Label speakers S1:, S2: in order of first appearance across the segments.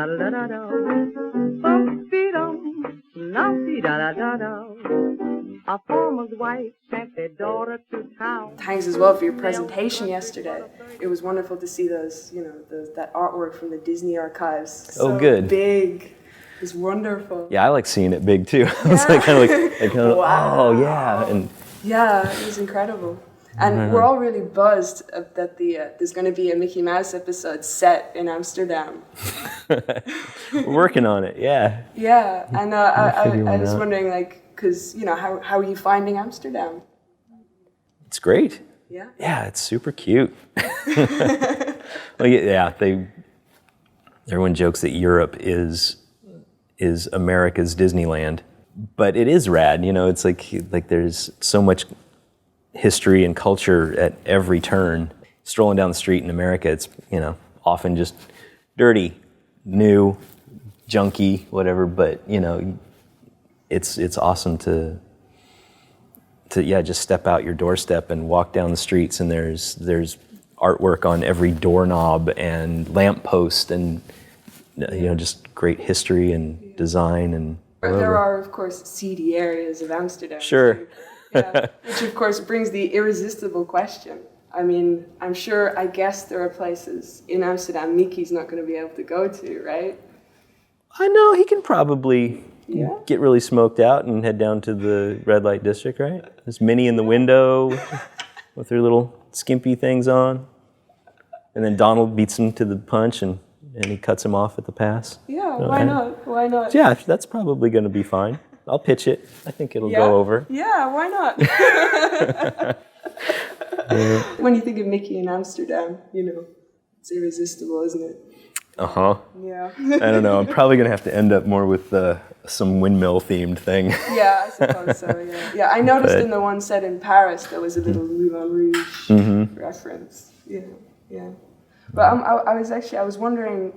S1: A farmer's wife sent their daughter to town.
S2: Thanks as well for your presentation yesterday. It was wonderful to see those, that artwork from the Disney archives. So
S3: good.
S2: Big. It was wonderful.
S3: Yeah, I like seeing it big too. I was wow. Oh yeah, and
S2: yeah, it was incredible. And we're all really buzzed that there's going to be a Mickey Mouse episode set in Amsterdam.
S3: We're working on it. Yeah.
S2: Yeah, and I was wondering, because how are you finding Amsterdam?
S3: It's great.
S2: Yeah.
S3: Yeah, it's super cute. Everyone jokes that Europe is America's Disneyland, but it is rad. It's like there's so much history and culture at every turn. Strolling down the street in America, it's often just dirty, new, junky, whatever. But it's awesome to just step out your doorstep and walk down the streets, and there's artwork on every doorknob and lamppost, and just great history and design and.
S2: There are, of course, seedy areas of Amsterdam.
S3: Sure.
S2: Yeah, which of course brings the irresistible question. I mean, I guess there are places in Amsterdam Mickey's not going to be able to go to, right?
S3: I know, he can probably get really smoked out and head down to the red light district, right? There's Minnie in the window with her little skimpy things on. And then Donald beats him to the punch and he cuts him off at the pass.
S2: Yeah, why not? Why not?
S3: Yeah, that's probably going to be fine. I'll pitch it. I think it'll go over.
S2: Yeah, why not? When you think of Mickey in Amsterdam, it's irresistible, isn't it?
S3: Uh-huh.
S2: Yeah.
S3: I don't know. I'm probably going to have to end up more with some windmill-themed thing.
S2: Yeah, I suppose so, yeah. Yeah, I noticed in the one set in Paris, there was a little Moulin Rouge reference. Yeah. But I was wondering,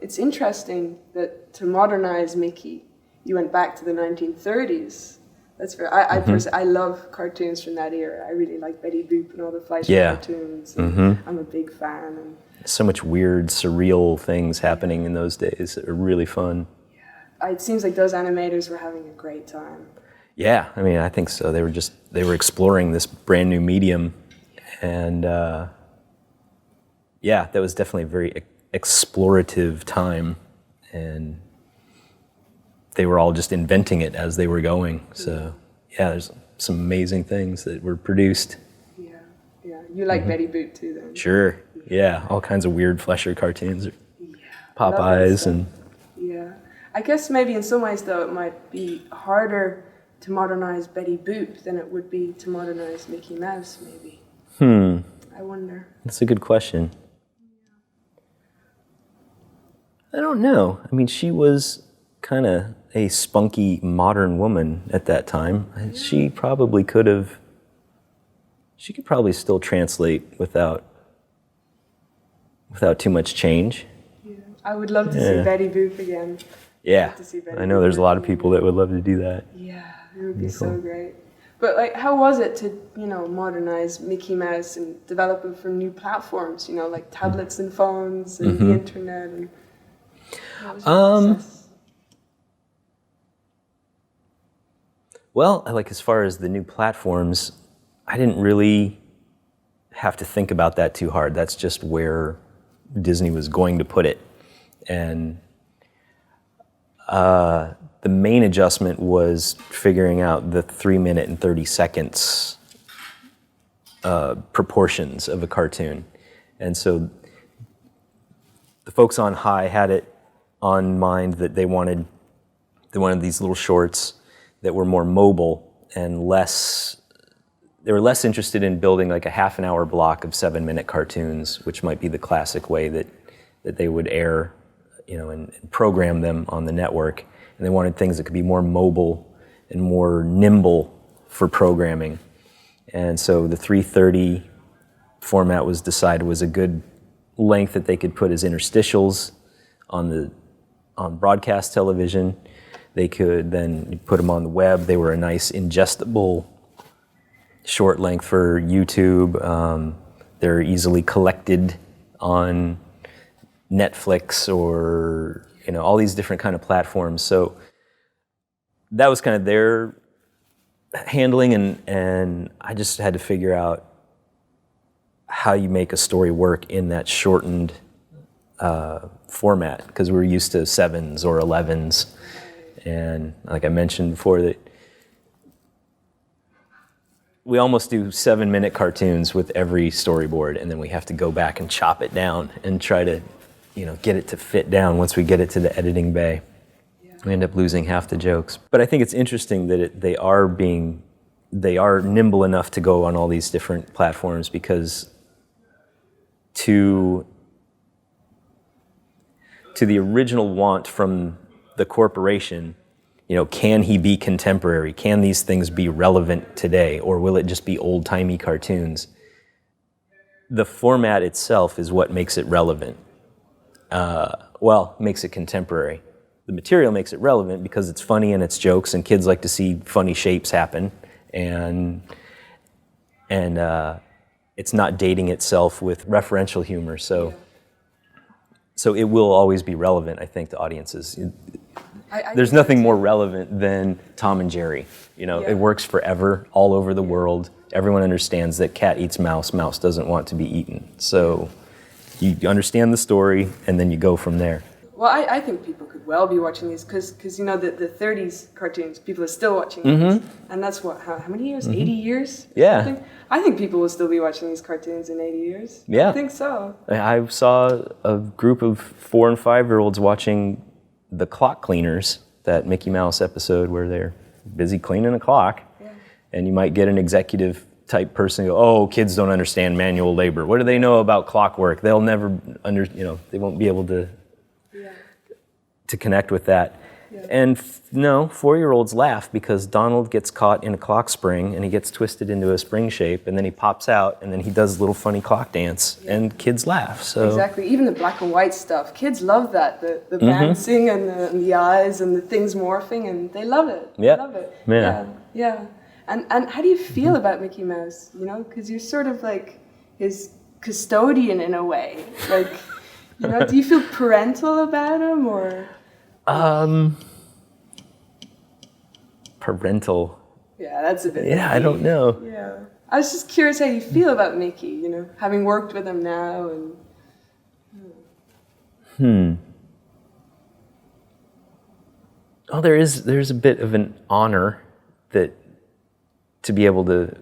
S2: it's interesting that to modernize Mickey, you went back to the 1930s. That's very. I love cartoons from that era. I really like Betty Boop and all the Fleischer cartoons. And I'm a big fan. And
S3: so much weird, surreal things happening in those days that are really fun.
S2: Yeah, it seems like those animators were having a great time.
S3: Yeah, I mean, I think so. They were exploring this brand new medium, and that was definitely a very explorative time, and they were all just inventing it as they were going. So, there's some amazing things that were produced.
S2: Yeah. You like Betty Boop too, then?
S3: Sure. Yeah, all kinds of weird Fleischer cartoons. Popeyes and.
S2: Yeah. I guess maybe in some ways, though, it might be harder to modernize Betty Boop than it would be to modernize Mickey Mouse, maybe. I wonder.
S3: That's a good question. I don't know. I mean, she was kind of a spunky modern woman at that time. She probably could probably still translate without too much change.
S2: Yeah. I would love to see Betty Boop again.
S3: Yeah, I know there's a lot of people that would love to do that.
S2: Yeah, it would be so great. But how was it to, modernize Mickey Mouse and develop it for new platforms, like tablets and phones and the internet and
S3: well, as far as the new platforms, I didn't really have to think about that too hard. That's just where Disney was going to put it. And the main adjustment was figuring out the 3 minute and 30 seconds proportions of a cartoon. And so the folks on High had it on mind that they wanted these little shorts that were more mobile and they were less interested in building like a half an hour block of 7-minute cartoons, which might be the classic way that they would air, and program them on the network. And they wanted things that could be more mobile and more nimble for programming. And so the 3:30 format was decided was a good length that they could put as interstitials on broadcast television. They could then put them on the web. They were a nice ingestible short length for YouTube. They're easily collected on Netflix or, you know, all these different kind of platforms. So that was kind of their handling, and I just had to figure out how you make a story work in that shortened format, because we're used to 7s or 11s. And like I mentioned before, that we almost do 7-minute cartoons with every storyboard, and then we have to go back and chop it down and try to, you know, get it to fit down once we get it to the editing bay. We end up losing half the jokes. But I think it's interesting that they are nimble enough to go on all these different platforms, because to the original want from the corporation, you know, can he be contemporary? Can these things be relevant today, or will it just be old-timey cartoons? The format itself is what makes it relevant. Makes it contemporary. The material makes it relevant because it's funny and it's jokes, and kids like to see funny shapes happen, and it's not dating itself with referential humor. So it will always be relevant, I think, to audiences. There's nothing more relevant than Tom and Jerry. You know, it works forever, all over the world. Everyone understands that cat eats mouse, mouse doesn't want to be eaten. So you understand the story, and then you go from there.
S2: Well, I think people could well be watching these, because you know, the 30s cartoons, people are still watching these. And that's what, how many years? 80 years?
S3: Yeah.
S2: I think people will still be watching these cartoons in 80 years.
S3: Yeah.
S2: I think so.
S3: I saw a group of 4 and 5-year-olds watching the Clock Cleaners, that Mickey Mouse episode where they're busy cleaning a clock. Yeah. And you might get an executive type person go, oh, kids don't understand manual labor. What do they know about clockwork? They'll never they won't be able to connect with that. Yeah. And no, 4-year-olds laugh because Donald gets caught in a clock spring and he gets twisted into a spring shape, and then he pops out and then he does a little funny clock dance, and kids laugh. So
S2: exactly, even the black and white stuff, kids love that, the bouncing and the eyes and the things morphing, and they love it.
S3: Yeah.
S2: They love it.
S3: Yeah.
S2: Yeah. And how do you feel about Mickey Mouse? You know, because you're sort of like his custodian in a way. Like, you know, do you feel parental about him, or?
S3: Parental.
S2: Yeah, that's a bit.
S3: Yeah, I don't know.
S2: Yeah, I was just curious how you feel about Mickey. You know, having worked with him now, and.
S3: Oh, there's a bit of an honor that to be able to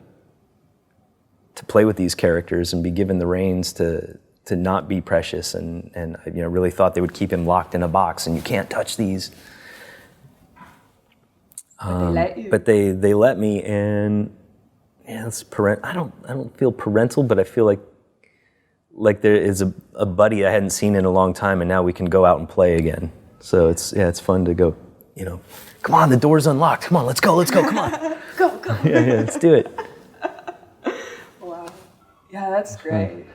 S3: play with these characters and be given the reins to not be precious, and you know, really thought they would keep him locked in a box and you can't touch these.
S2: But they let you.
S3: But they let me, and yeah, it's I don't feel parental, but I feel like there is a buddy I hadn't seen in a long time, and now we can go out and play again. So it's fun to go. You know, come on, the door's unlocked. Come on, let's go, come on.
S2: Go.
S3: Yeah, let's do it.
S2: Wow. Yeah, that's great.